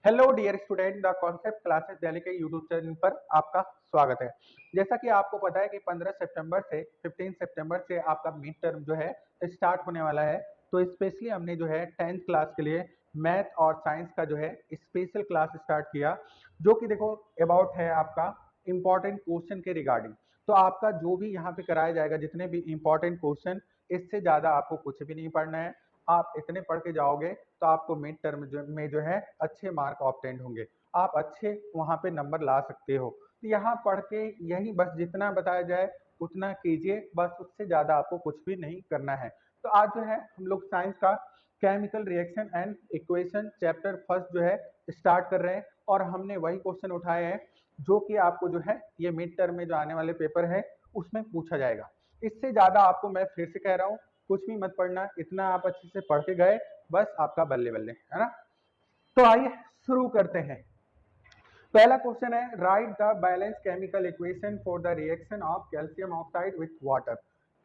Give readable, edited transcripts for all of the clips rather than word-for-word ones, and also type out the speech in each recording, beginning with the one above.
Hello dear student, the concept classes Delhi के YouTube channel पर आपका स्वागत है। जैसा कि आपको पता है कि 15 सितंबर से 15 सितंबर से आपका मिड टर्म जो है स्टार्ट होने वाला है। तो स्पेशली हमने जो है 10th क्लास के लिए मैथ और साइंस का जो है स्पेशल क्लास स्टार्ट किया, जो कि देखो अबाउट है आपका इम्पॉर्टेंट क्वेश्चन के रिगार्डिंग। तो आपका जो भी यहाँ पे कराया जाएगा, जितने भी इम्पॉर्टेंट क्वेश्चन, इससे ज़्यादा आपको कुछ भी नहीं पढ़ना है। आप इतने पढ़ के जाओगे तो आपको मिड टर्म में जो है अच्छे मार्क ऑब्टेन होंगे, आप अच्छे वहाँ पे नंबर ला सकते हो। तो यहाँ पढ़ के यही बस जितना बताया जाए उतना कीजिए, बस उससे ज़्यादा आपको कुछ भी नहीं करना है। तो आज जो है हम लोग साइंस का chemical reaction and equation chapter first जो है स्टार्ट कर रहे हैं, और हमने वही क्वेश्चन उठाए हैं जो कि आपको जो है ये मिड टर्म में जो आने वाले पेपर है उसमें पूछा जाएगा। इससे ज़्यादा आपको मैं फिर से कह रहा हूँ, कुछ भी मत पढ़ना, इतना आप अच्छे से पढ़ के गए बस आपका बल्ले बल्ले है ना। तो आइए शुरू करते हैं। पहला क्वेश्चन है, right the balance chemical equation for the reaction of calcium oxide with water.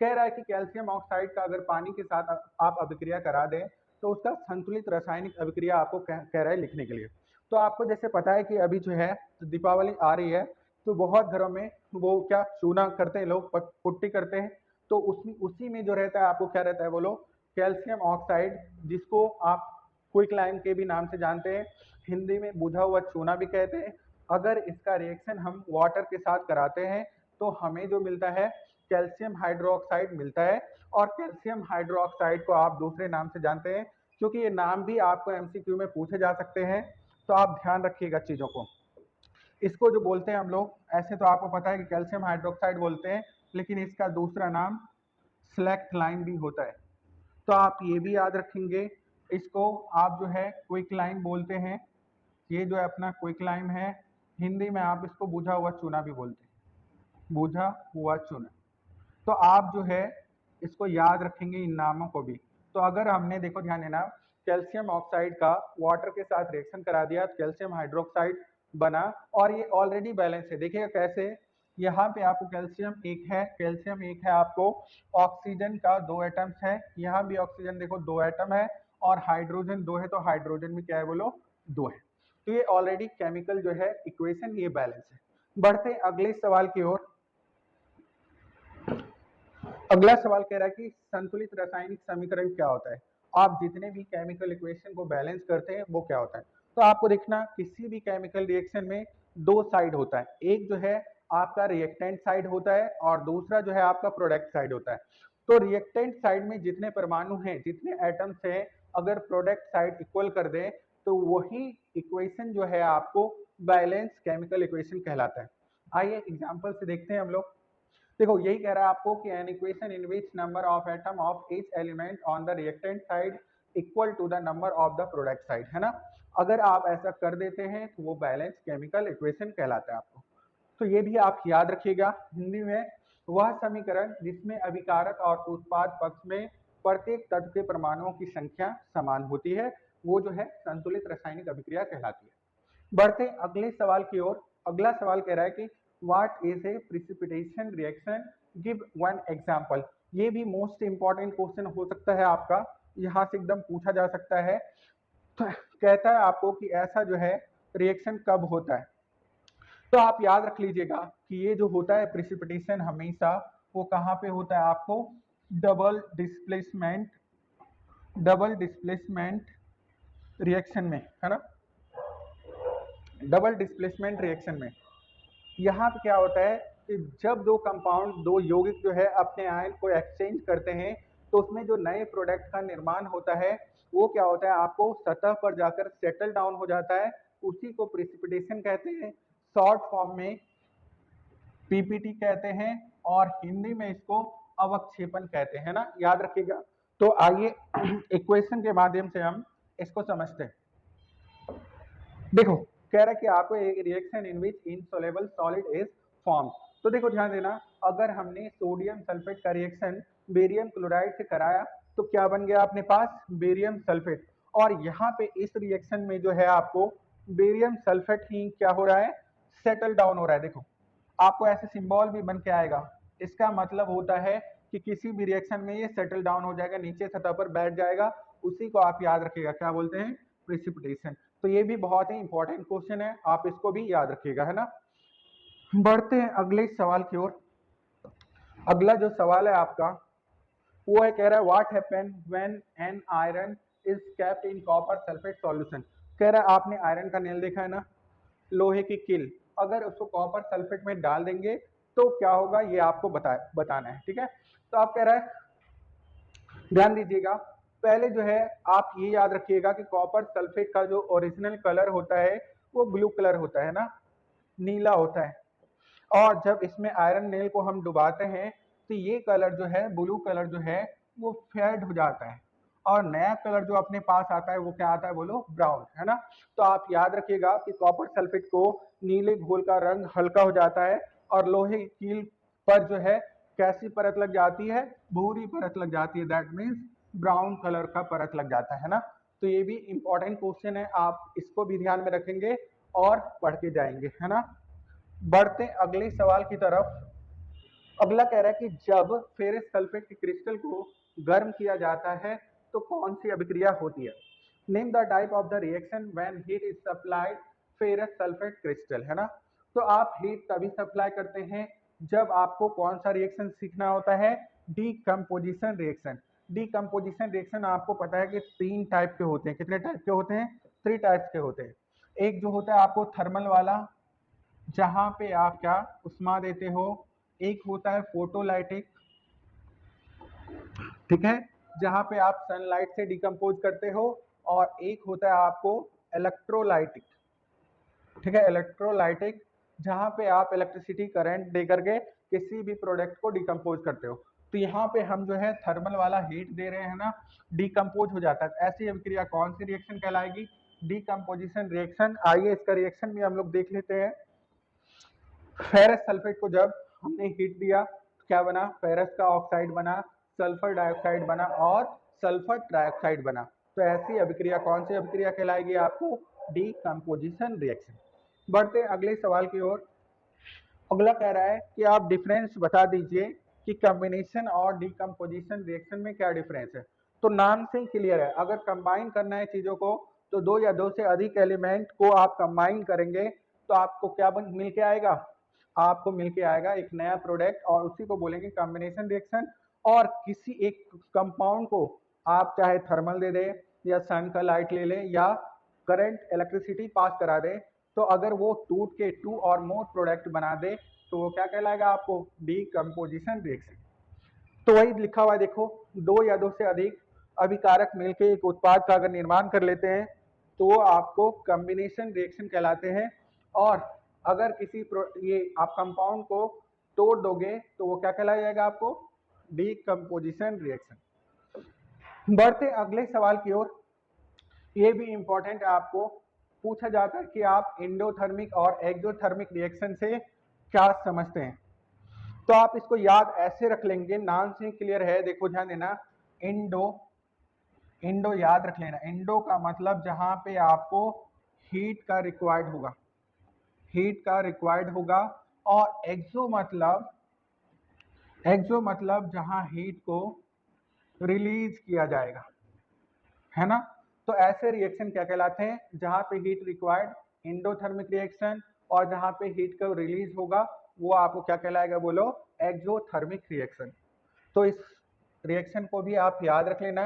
कह रहा है कि कैल्शियम ऑक्साइड का अगर पानी के साथ आप अभिक्रिया करा दें तो उसका संतुलित रासायनिक अभिक्रिया आपको कह रहा है लिखने के लिए। तो आपको जैसे पता है कि अभी जो है दीपावली आ रही है, तो बहुत घरों में वो क्या चूना करते हैं लोग, पुट्टी करते हैं। तो उसी में जो रहता है आपको क्या रहता है बोलो, कैल्शियम ऑक्साइड, जिसको आप क्विक लाइम के भी नाम से जानते हैं, हिंदी में बुझा हुआ चूना भी कहते हैं। अगर इसका रिएक्शन हम वाटर के साथ कराते हैं तो हमें जो मिलता है कैल्शियम हाइड्रोक्साइड मिलता है। और कैल्शियम हाइड्रोक्साइड को आप दूसरे नाम से जानते हैं, क्योंकि ये नाम भी आपको एमसीक्यू में पूछे जा सकते हैं। तो आप ध्यान रखिएगा चीजों को। इसको जो बोलते हैं हम लोग, ऐसे तो आपको पता है कि कैल्शियम हाइड्रोक्साइड बोलते हैं, लेकिन इसका दूसरा नाम स्लैक्ट लाइन भी होता है। तो आप ये भी याद रखेंगे। इसको आप जो है क्विक लाइन बोलते हैं। ये जो है अपना क्विक लाइम है, हिंदी में आप इसको बुझा हुआ चूना भी बोलते हैं, बुझा हुआ चूना। तो आप जो है इसको याद रखेंगे इन नामों को भी। तो अगर हमने देखो ध्यान देना, कैल्शियम ऑक्साइड का वाटर के साथ रिएक्शन करा दिया तो कैल्शियम हाइड्रोक्साइड बना, और ये ऑलरेडी बैलेंस है। देखिएगा कैसे, यहाँ पे आपको कैल्शियम एक है, कैल्शियम एक है, आपको ऑक्सीजन का 2 एटम्स है, यहाँ भी ऑक्सीजन देखो 2 एटम है, और हाइड्रोजन 2 है, तो हाइड्रोजन भी क्या है बोलो 2 है। तो ये ऑलरेडी केमिकल जो है इक्वेशन ये बैलेंस है। बढ़ते अगले सवाल की ओर। अगला सवाल कह रहा है कि संतुलित रासायनिक समीकरण क्या होता है। आप जितने भी केमिकल इक्वेशन को बैलेंस करते हैं वो क्या होता है। तो आपको देखना, किसी भी केमिकल रिएक्शन में दो साइड होता है, एक जो है आपका रिएक्टेंट साइड होता है और दूसरा जो है आपका प्रोडक्ट साइड होता है। तो रिएक्टेंट साइड में जितने परमाणु हैं, जितने एटम्स हैं, अगर प्रोडक्ट साइड इक्वल कर दें तो वही इक्वेशन जो है आपको बैलेंस केमिकल इक्वेशन कहलाता है। आइए एग्जाम्पल से देखते हैं हम लोग। देखो यही कह रहा है आपको कि an equation in which number of atom of each element on the reactant side equal to the number of the product side, है ना। अगर आप ऐसा कर देते हैं तो वो बैलेंस केमिकल इक्वेशन कहलाता है आपको। तो ये भी आप याद रखिएगा। हिंदी में वह समीकरण जिसमें अभिकारक और उत्पाद पक्ष में प्रत्येक तत्व के परमाणुओं की संख्या समान होती है, वो जो है संतुलित रासायनिक अभिक्रिया कहलाती है। बढ़ते अगले सवाल की ओर। अगला सवाल कह रहा है कि what is a precipitation reaction, give one example. ये भी मोस्ट इंपॉर्टेंट क्वेश्चन हो सकता है आपका, यहाँ से एकदम पूछा जा सकता है। तो कहता है आपको कि ऐसा जो है रिएक्शन कब होता है। तो आप याद रख लीजिएगा कि ये जो होता है प्रिसिपिटेशन हमेशा वो कहाँ पे होता है आपको, डबल डिस्प्लेसमेंट रिएक्शन में, है ना। डबल डिस्प्लेसमेंट रिएक्शन में यहाँ पे क्या होता है कि जब दो कंपाउंड, दो यौगिक जो है अपने आयन को एक्सचेंज करते हैं तो उसमें जो नए प्रोडक्ट का निर्माण होता है वो क्या होता है, आपको सतह पर जाकर सेटल डाउन हो जाता है। उसी को प्रिसिपिटेशन कहते हैं, शॉर्ट फॉर्म में पीपीटी कहते हैं, और हिंदी में इसको अवक्षेपण कहते हैं ना, याद रखिएगा। तो आइए इक्वेशन के माध्यम से हम इसको समझते हैं। देखो कह रहा है कि आपको एक reaction in which insoluble solid is form. तो देखो ध्यान देना, अगर हमने सोडियम सल्फेट का रिएक्शन बेरियम क्लोराइड से कराया तो क्या बन गया अपने पास, बेरियम सल्फेट। और यहाँ पे इस रिएक्शन में जो है आपको बेरियम सल्फेट ही क्या हो रहा है, सेटल डाउन हो रहा है। देखो आपको ऐसे सिंबल भी बन के आएगा, इसका मतलब होता है कि किसी भी रिएक्शन में ये सेटल डाउन हो जाएगा, नीचे सतह पर बैठ जाएगा। उसी को आप याद रखिएगा, क्या बोलते हैं, प्रिसिपिटेशन। तो ये भी बहुत ही इंपॉर्टेंट क्वेश्चन है, आप इसको भी याद रखिएगा, है ना। बढ़ते हैं अगले सवाल की ओर। अगला जो सवाल है आपका वो है, कह रहा है what happen when an iron is kept in copper sulphate solution. कह रहा है आपने आयरन का नेल देखा है ना, लोहे की किल, अगर उसको कॉपर सल्फेट में डाल देंगे तो क्या होगा, ये आपको बताना है, ठीक है। तो आप कह रहा है ध्यान दीजिएगा, पहले जो है आप ये याद रखिएगा कि कॉपर सल्फेट का जो ओरिजिनल कलर होता है वो ब्लू कलर होता है ना, नीला होता है। और जब इसमें आयरन नेल को हम डुबाते हैं तो ये कलर जो है, ब्लू कलर जो है वो फेड हो जाता है, और नया कलर जो अपने पास आता है वो क्या आता है, बोलो ब्राउन, है ना। तो आप याद रखिएगा कि कॉपर सल्फेट को नीले घोल का रंग हल्का हो जाता है, और लोहे की कील पर जो है कैसी परत लग जाती है, भूरी परत लग जाती है, दैट मीन्स ब्राउन कलर का परत लग जाता है ना। तो ये भी इंपॉर्टेंट क्वेश्चन है, आप इसको भी ध्यान में रखेंगे और पढ़ के जाएंगे, है ना। बढ़ते अगले सवाल की तरफ। अगला कह रहा है कि जब फेरस सल्फेट के क्रिस्टल को गर्म किया जाता है तो कौन सी अभिक्रिया होती है। Name the type of the reaction when heat is supplied ferrous sulphate crystal, है ना। तो आप हीट तभी सप्लाई करते हैं जब आपको कौन सा रिएक्शन सीखना होता है, डीकम्पोजिशन रिएक्शन। डीकम्पोजिशन रिएक्शन आपको पता है कि 3 टाइप के होते हैं। कितने टाइप के होते हैं, 3 टाइप्स के होते हैं। एक जो होता है आपको थर्मल वाला, जहां पे आप क्या उष्मा देते हो। एक होता है फोटोलाइटिक, ठीक है, जहां पे आप सनलाइट से डिकम्पोज करते हो। और एक होता है आपको इलेक्ट्रोलाइटिक, ठीक है, इलेक्ट्रोलाइटिक, जहां पे आप इलेक्ट्रिसिटी करंट दे करके किसी भी प्रोडक्ट को डिकम्पोज करते हो। तो यहाँ पे हम जो है थर्मल वाला हीट दे रहे हैं ना, डिकम्पोज हो जाता है। ऐसी अभिक्रिया कौन सी रिएक्शन कहलाएगी, डीकम्पोजिशन रिएक्शन। आइए इसका रिएक्शन भी हम लोग देख लेते हैं। फेरस सल्फेट को जब हमने हीट दिया तो क्या बना, फेरस का ऑक्साइड बना, सल्फर डाइऑक्साइड बना और सल्फर ट्राइऑक्साइड बना। तो ऐसी अभिक्रिया कौन सी अभिक्रिया कहलाएगी आपको, डीकम्पोजिशन रिएक्शन। बढ़ते अगले सवाल की ओर। अगला कह रहा है कि आप डिफरेंस बता दीजिए कि कॉम्बिनेशन और डीकम्पोजिशन रिएक्शन में क्या डिफरेंस है। तो नाम से ही क्लियर है, अगर कंबाइन करना है चीजों को तो दो या दो से अधिक एलिमेंट को आप कंबाइन करेंगे तो आपको क्या मिल के आएगा, आपको मिल के आएगा एक नया प्रोडक्ट, और उसी को बोलेंगे कॉम्बिनेशन रिएक्शन। और किसी एक कंपाउंड को आप चाहे थर्मल दे दे या सन का लाइट ले लें या करंट इलेक्ट्रिसिटी पास करा दे, तो अगर वो टूट के 2 और मोर प्रोडक्ट बना दे तो वो क्या कहलाएगा आपको, डीकम्पोजिशन रिएक्शन। तो वही लिखा हुआ है देखो, 2 या 2 से अधिक अभिकारक मिलकर एक उत्पाद का अगर निर्माण कर लेते हैं तो वो आपको कॉम्बिनेशन रिएक्शन कहलाते हैं। और अगर ये आप कंपाउंड को तोड़ दोगे तो वो क्या कहलाया जाएगा आपको, डीकम्पोजिशन रिएक्शन। बढ़ते अगले सवाल की ओर। ये भी इंपॉर्टेंट है, आपको पूछा जाता है कि आप एंडोथर्मिक और एक्सोथर्मिक रिएक्शन से क्या समझते हैं। तो आप इसको याद ऐसे रख लेंगे, नाम से क्लियर है, देखो ध्यान देना। इंडो, इंडो याद रख लेना। इंडो का मतलब जहां पे आपको हीट का रिक्वायर्ड होगा, हीट का रिक्वायर्ड होगा। और एक्सो मतलब जहां हीट को रिलीज किया जाएगा, है ना। तो ऐसे रिएक्शन क्या कहलाते हैं, जहां पे हीट रिक्वायर्ड, एंडोथर्मिक रिएक्शन। और जहां पे हीट का रिलीज होगा वो आपको क्या कहलाएगा, बोलो एक्सोथर्मिक रिएक्शन। तो इस रिएक्शन को भी आप याद रख लेना,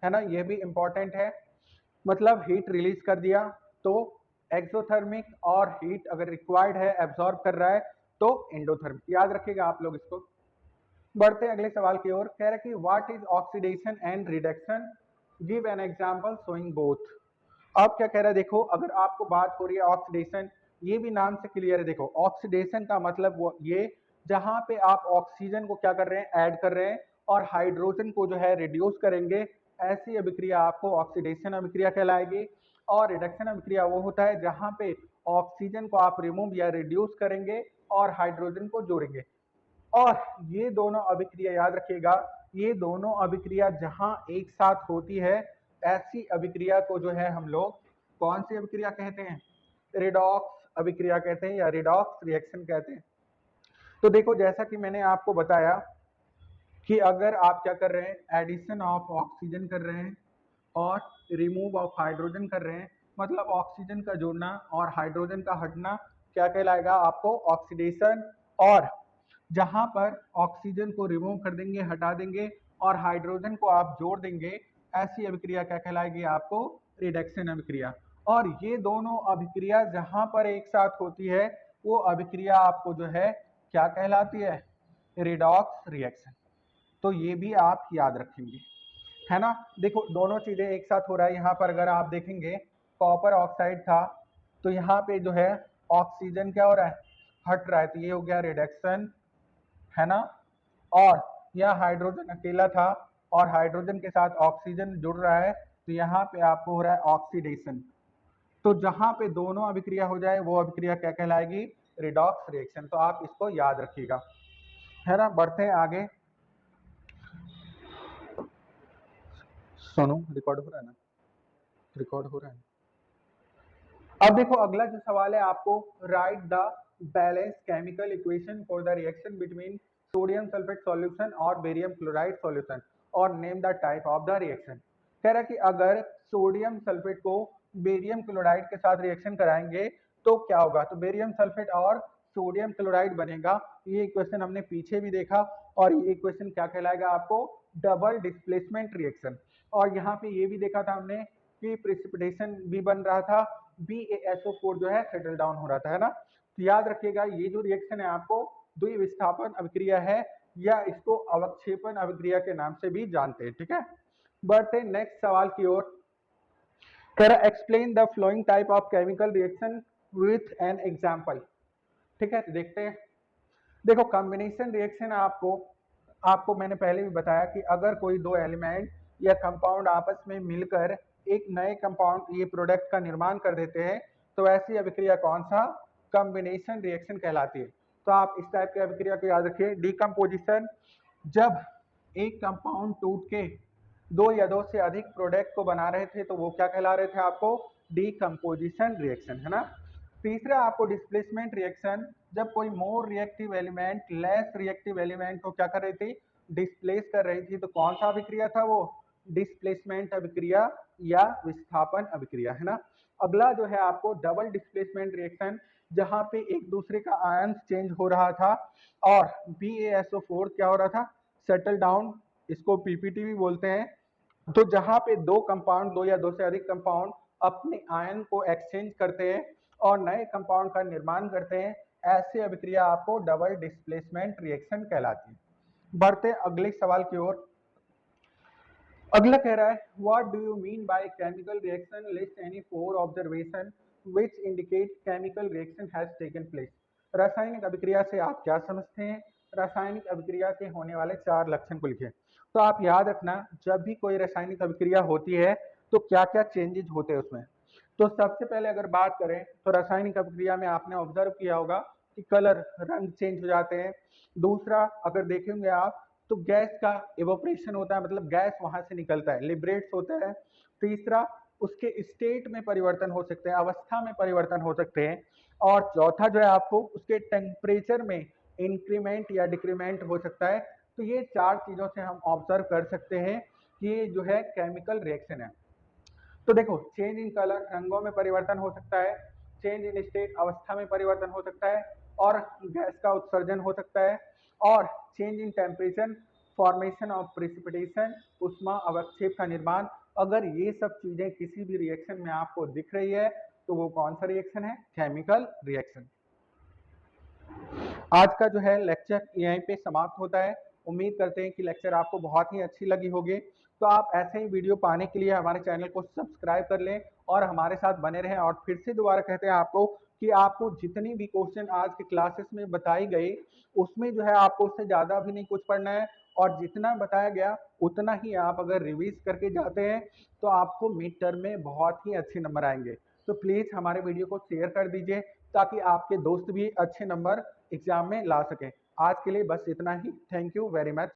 है ना, ये भी इंपॉर्टेंट है। मतलब हीट रिलीज कर दिया तो एक्सोथर्मिक, और हीट अगर रिक्वायर्ड है, एब्जॉर्ब कर रहा है तो एंडोथर्मिक। याद रखिएगा आप लोग इसको। बढ़ते अगले सवाल की ओर। कह रहा है कि what is oxidation and reduction, give an example showing both. अब क्या कह रहा है, देखो अगर आपको बात हो रही है ऑक्सीडेशन, ये भी नाम से क्लियर है। देखो ऑक्सीडेशन का मतलब वो ये जहां पे आप ऑक्सीजन को क्या कर रहे हैं, ऐड कर रहे हैं, और हाइड्रोजन को जो है रिड्यूस करेंगे, ऐसी अभिक्रिया आपको ऑक्सीडेशन अभिक्रिया कहलाएगी। और रिडक्शन अभिक्रिया वो होता है जहां पे ऑक्सीजन को आप रिमूव या रिड्यूस करेंगे और हाइड्रोजन को जोड़ेंगे। और ये दोनों अभिक्रिया याद रखिएगा, ये दोनों अभिक्रिया जहां एक साथ होती है, ऐसी अभिक्रिया को जो है हम लोग कौन सी अभिक्रिया कहते हैं, रिडॉक्स अभिक्रिया कहते हैं या रिडॉक्स रिएक्शन कहते हैं। तो देखो जैसा कि मैंने आपको बताया कि अगर आप क्या कर रहे हैं, एडिशन ऑफ ऑक्सीजन कर रहे हैं और रिमूव ऑफ हाइड्रोजन कर रहे हैं, मतलब ऑक्सीजन का जुड़ना और हाइड्रोजन का हटना क्या कहलाएगा आपको ऑक्सीडेशन। और जहां पर ऑक्सीजन को रिमूव कर देंगे, हटा देंगे और हाइड्रोजन को आप जोड़ देंगे, ऐसी अभिक्रिया क्या कहलाएगी आपको रिडक्शन अभिक्रिया। और ये दोनों अभिक्रिया जहां पर एक साथ होती है वो अभिक्रिया आपको जो है क्या कहलाती है रिडॉक्स रिएक्शन। तो ये भी आप याद रखेंगे, है ना। देखो दोनों चीजें एक साथ हो रहा है। यहाँ पर अगर आप देखेंगे कॉपर ऑक्साइड था तो यहाँ पे जो है ऑक्सीजन क्या हो रहा है हट रहा है, तो ये हो गया रिडक्शन, है ना। और यह हाइड्रोजन अकेला था और हाइड्रोजन के साथ ऑक्सीजन जुड़ रहा है तो यहाँ पे आपको हो रहा है ऑक्सीडेशन। तो जहां पे दोनों अभिक्रिया हो जाए वो अभिक्रिया क्या कहलाएगी रिडॉक्स रिएक्शन। तो आप इसको याद रखिएगा, है ना। बढ़ते हैं आगे। सुनो रिकॉर्ड हो रहा है ना, रिकॉर्ड हो रहा है। अब देखो अगला जो सवाल है आपको, right the balance chemical equation for the reaction between sodium sulphate solution और बेरियम क्लोराइड सॉल्यूशन और name the type of the reaction. कह रहा है कि अगर सोडियम सल्फेट को बेरियम क्लोराइड के साथ रिएक्शन कराएंगे तो क्या होगा। तो बेरियम सल्फेट और सोडियम क्लोराइड बनेगा। ये इक्वेशन हमने पीछे भी देखा और ये इक्वेशन क्या कहलाएगा आपको डबल डिस्प्लेसमेंट रिएक्शन। और यहाँ पे ये भी देखा था हमने कि प्रेसिपिटेशन भी बन रहा था, BaSO4 जो है सेटल डाउन हो रहा था, है ना। तो याद रखिएगा ये जो रिएक्शन है आपको द्विविस्थापन अभिक्रिया है या इसको अवक्षेपण अभिक्रिया के नाम से भी जानते हैं, ठीक है। बढ़ते नेक्स्ट सवाल की ओर। Explain the flowing type of chemical reaction with an example. ठीक है, तो देखते हैं। देखो कॉम्बिनेशन रिएक्शन आपको आपको मैंने पहले भी बताया कि अगर कोई दो एलिमेंट या कंपाउंड आपस में मिलकर एक नए कंपाउंड ये प्रोडक्ट का निर्माण कर देते हैं तो ऐसी अभिक्रिया कौन सा कॉम्बिनेशन रिएक्शन कहलाती है। तो आप इस टाइप की अभिक्रिया को याद रखिए। डिकम्पोजिशन, जब एक कंपाउंड टूट के दो या दो से अधिक प्रोडक्ट को बना रहे थे तो वो क्या कहला रहे थे आपको डीकम्पोजिशन रिएक्शन, है ना। तीसरा आपको डिस्प्लेसमेंट रिएक्शन, जब कोई more reactive element less reactive element को क्या कर रही थी डिस्प्लेस कर रही थी, तो कौन सा अभिक्रिया था वो डिस्प्लेसमेंट अभिक्रिया या विस्थापन अभिक्रिया, है ना। अगला जो है आपको डबल डिस्प्लेसमेंट रिएक्शन, जहां पे एक दूसरे का आयंस चेंज हो रहा था और BaSO4 क्या हो रहा था सेटल डाउन, इसको PPT भी बोलते हैं। तो जहां पे दो कंपाउंड दो या दो से अधिक कंपाउंड अपने आयन को एक्सचेंज करते हैं और नए कंपाउंड का निर्माण करते हैं, ऐसे अभिक्रिया आपको डबल डिस्प्लेसमेंट रिएक्शन कहलाती है। बढ़ते अगले सवाल की ओर। अगला कह रहा है what do you mean by chemical reaction, list any 4 observation which indicate chemical reaction has taken place. रासायनिक अभिक्रिया से आप क्या समझते हैं, रासायनिक अभिक्रिया के होने वाले 4 लक्षण को लिखें। तो आप याद रखना जब भी कोई रासायनिक अभिक्रिया होती है तो क्या क्या चेंजेस होते हैं उसमें। तो सबसे पहले अगर बात करें तो रासायनिक अभिक्रिया में आपने ऑब्जर्व किया होगा कि कलर रंग चेंज हो जाते हैं। दूसरा अगर देखेंगे आप तो गैस का इवोपरेशन होता है, मतलब गैस वहां से निकलता है, लिबरेट्स होता है। तीसरा उसके स्टेट में परिवर्तन हो सकते हैं, अवस्था में परिवर्तन हो सकते हैं। और चौथा जो है आपको उसके टेम्परेचर में इंक्रीमेंट या डिक्रीमेंट हो सकता है। तो ये 4 चीजों से हम ऑब्जर्व कर सकते हैं कि ये जो है केमिकल रिएक्शन है। तो देखो चेंज इन कलर रंगों में परिवर्तन हो सकता है, चेंज इन स्टेट अवस्था में परिवर्तन हो सकता है और गैस का उत्सर्जन हो सकता है, और change in temperature formation of precipitation उष्मा अवक्षेप का निर्माण। अगर ये सब चीजें किसी भी रिएक्शन में आपको दिख रही है तो वो कौन सा रिएक्शन है केमिकल रिएक्शन। आज का जो है लेक्चर यहीं पे समाप्त होता है। उम्मीद करते हैं कि लेक्चर आपको बहुत ही अच्छी लगी होगी। तो आप ऐसे ही वीडियो पाने के लिए हमारे चैनल को सब्सक्राइब कर लें और हमारे साथ बने रहें। और फिर से दोबारा कहते हैं आपको कि आपको जितनी भी क्वेश्चन आज के क्लासेस में बताई गई उसमें जो है आपको उससे ज़्यादा भी नहीं कुछ पढ़ना है, और जितना बताया गया उतना ही आप अगर रिवीज करके जाते हैं तो आपको मिड टर्म में बहुत ही अच्छे नंबर आएंगे। तो प्लीज़ हमारे वीडियो को शेयर कर दीजिए ताकि आपके दोस्त भी अच्छे नंबर एग्जाम में ला सकें। आज के लिए बस इतना ही। Thank you very much.